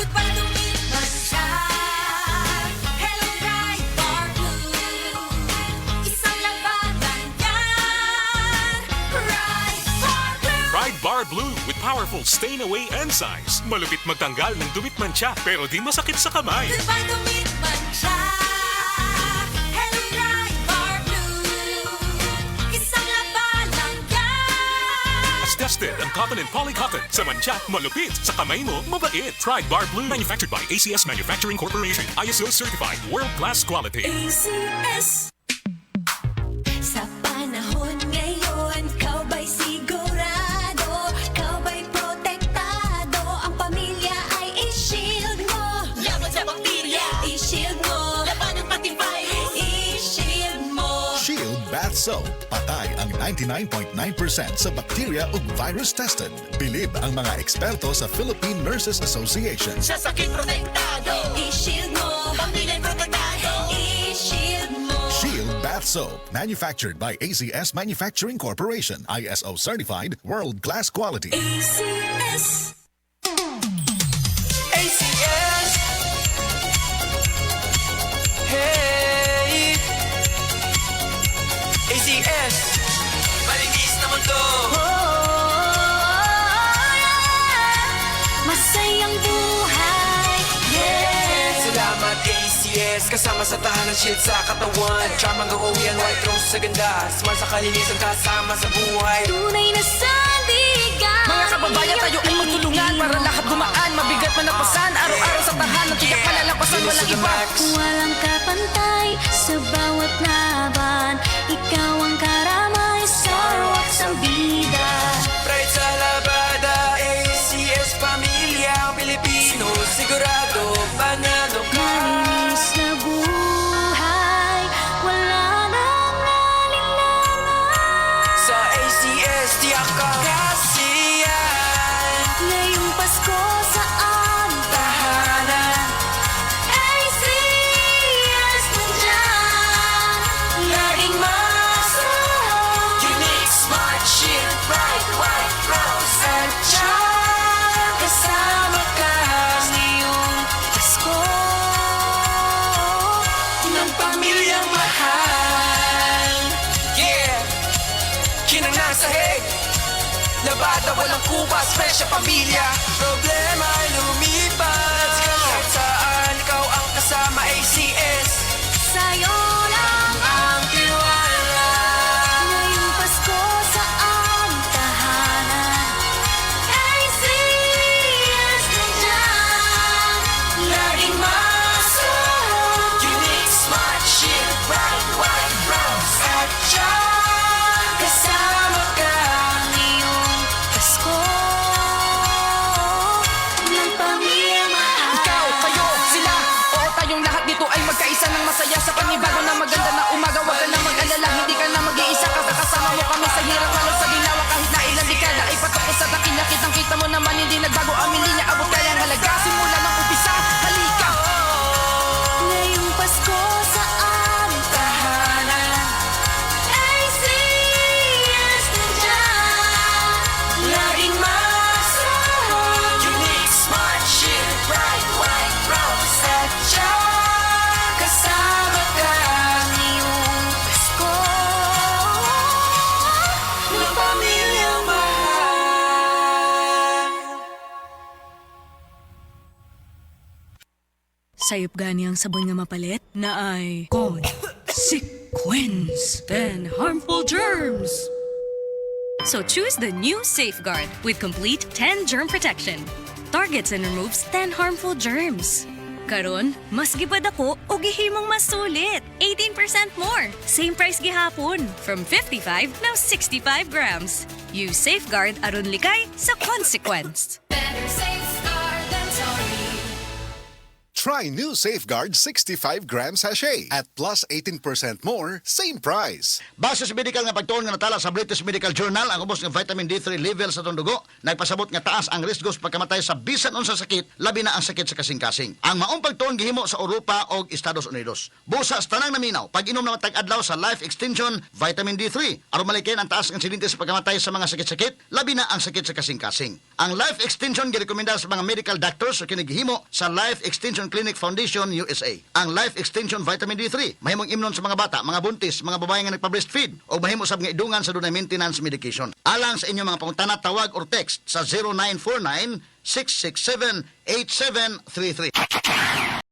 Goodbye lumipas siya. Hello Pride Bar Blue. Isang labanan yan. Pride Bar Blue. Pride Bar Blue with powerful stain-away enzymes. Malupit magtanggal ng dumit mancha pero di masakit sa kamay. Goodbye lumipas siya. Hello Pride Bar Blue. Isang labanan yan. As tested ang cotton and polycotton. Sa mancha, malupit. Sa kamay mo, mabait. Pride Bar Blue. Manufactured by ACS Manufacturing Corporation. ISO certified. World-class quality. ACS. Sa panahon ngayon, kau ba'y sigurado? Kau ba'y protektado? Ang pamilya ay i-shield mo. Laban sa bakterya, i-shield mo. Laban ng pating virus, i-shield mo. Shield Bath Soap. Patay ang 99.9% sa bacteria ug virus tested. Bilib ang mga eksperto sa Philippine Nurses Association. Sa sakit protektado, i-shield mo. Pamilya protektado, i-shield mo. Shield Bath Soap. Manufactured by ACS Manufacturing Corporation. ISO certified. World-class quality. ACS. ACS. Hey. ACS. Malinis na mundo. Masayang buhay. Yeah. Salamat ACS. Kasama sa tahanan, shield sa katawan. Charm hanggang uwi ang white rose sa ganda. Smile sa kalinisan, kasama sa buhay. Tunay na sandigan. Mga kababayan, tayo ay magtulungan para lahat gumaan. Mabigat man ang pasan, araw-araw sa tahanan. Tiyak malalampasan, walang iba. Walang kapantay sa bawat laban. Ikaw ang karamay sa ruwak sa bida. Pride sa labada. ACS pamilya Pilipino. Sigurado panalo ka. Malinis na buhay. Wala nang alinlangan. Sa ACS tiyak ka. Kasiyan. Ngayong Pasko saan Tahanan. ACS nandyan. Laging masarap. Unique Smart Shield Bright White Rose at Charm. Kasama ka ngayong Pasko. ng pamilyang mahal. Yeah! Kinang sahig. Labada walang kubas, fresh ang pamilya. Problema ay lumipas. Kahit saan ikaw ang kasama ACS. Sa'yo lang Ang tiwala. ngayong Pasko saan tahanan. ACS nandyan. Laging masarap. Unique Smart Shield Bright White Rose at Charm. Kasama ka Ngayong Pasko ng pamilyang mahal. Ikaw, kayo, sila, o tayong lahat dito ay magkaisa ng masaya sa panibago na maganda na umaga. Huwag ka na mag-alala, hindi ka na mag-iisa. Kasama mo kami sa hirap, lalo sa ginawa. Kahit na ilang dekada ay patapos sa dakila. Kitang-kita mo naman hindi nagbago ang linya. Abot kaya ang halaga, simula ng umpisa. Halika! Ngayong Pasko saan tahanan. ACS nandyan. Laging masarap. Unique Smart Shield Bright White Rose at Charm. Kasama ka ngayong Pasko ng pamilyang mahal. Sayop gani ang sabon nga mapalit na ay consequence and harmful germs. So choose the new Safeguard with complete 10 germ protection. Targets and removes 10 harmful germs. Karon, mas gibad ako o gihimong mas sulit. 18% more. Same price gihapon. From 55 now 65 grams. Use Safeguard aron likay sa consequence. Better safeguard than sorry. Try new Safeguard 65 gram sachet at plus 18% more, same price. Base sa medical nga pagtuon nga natala sa British Medical Journal, ang ubos ng vitamin D3 level sa itong dugo, nagpasabot nga taas ang risk sa pagkamatay sa bisan unsa sakit, labi na ang sakit sa kasing-kasing. Ang maong pagtuon gihimo sa Europa o Estados Unidos. Busa sa tanang naminaw, pag-inom na tag-adlaw sa Life Extension Vitamin D3, aron malikin ang taas ng insidente sa pagkamatay sa mga sakit-sakit, labi na ang sakit sa kasing-kasing. Ang Life Extension girekomenda sa mga medical doctors o kinigihimo sa Life Extension Clinic Foundation USA. Ang Life Extension Vitamin D3 mahimong imnon sa mga bata, mga buntis, mga babae nga nagpa-breastfeed o mahimo sab nga idungan sa dunay maintenance medication. Alang sa inyong mga pangutana, tawag or text sa 0949 667 8733.